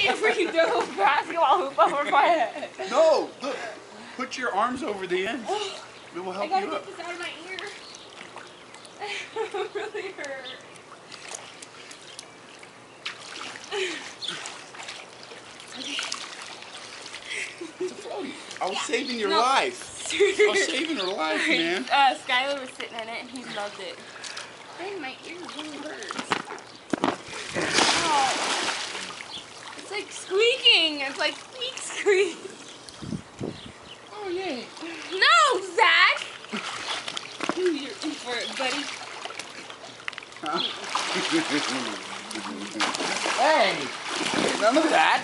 need to freaking throw a basketball hoop over my head. No, look. Put your arms over the ends. It will help you up. I gotta get this out of my ear. It really hurt. It's a floaty. I was saving your life. I was saving her life, man. Skylar was sitting in it and he loved it. Dang, my ear really hurts. Oh. It's like squeaking. It's like squeak. Oh, yay. No, Zach! You're in for it, buddy. Huh? Hey! None of that.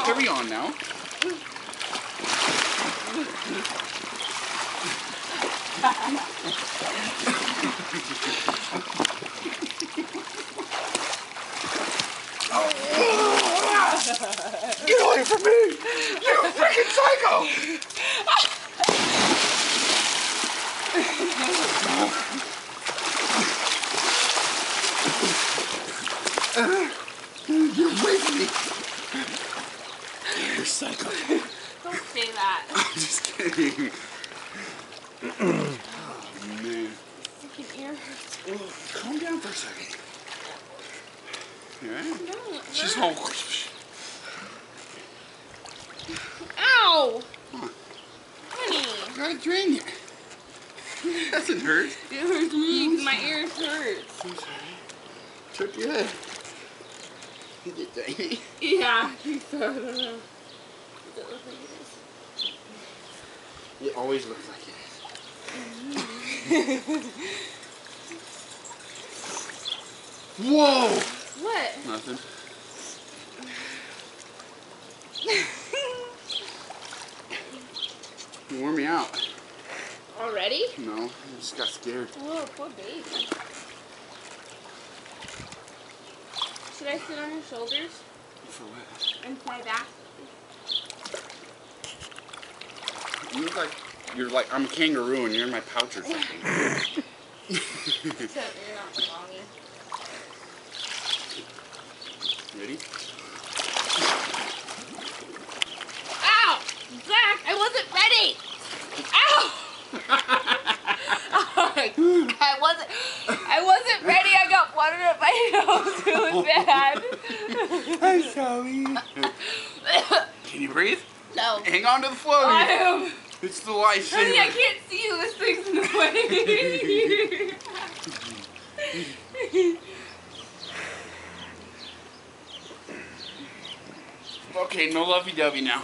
Carry on now. Get away from me! You freaking psycho! Get away from me! You're psycho. Don't say that. I'm just kidding. Oh, man. Freaking ear hurts. Oh, calm down for a second. You alright? No, it She's hurts. all... Ow! Huh. Honey. Gotta drain it. Doesn't hurt. It hurts me because my ears hurt. I'm sorry. Took your head. You did that. Yeah, I think so. I don't know. Does it look like it is? It always looks like it is. Whoa! What? Nothing. You wore me out. Already? No, I just got scared. Oh, poor baby. Should I sit on your shoulders For what? and fly back? You look like I'm a kangaroo and you're in my pouch or something. Except you're not belonging. Ready? Ow! Zach, I wasn't ready! Ow! I wasn't ready. I got water up my nose really bad. I'm sorry. Can you breathe? No. Hang on to the floaty. I am. It's the lifesaver. Honey, I can't see you. This thing's in the way. Okay, no lovey-dovey now.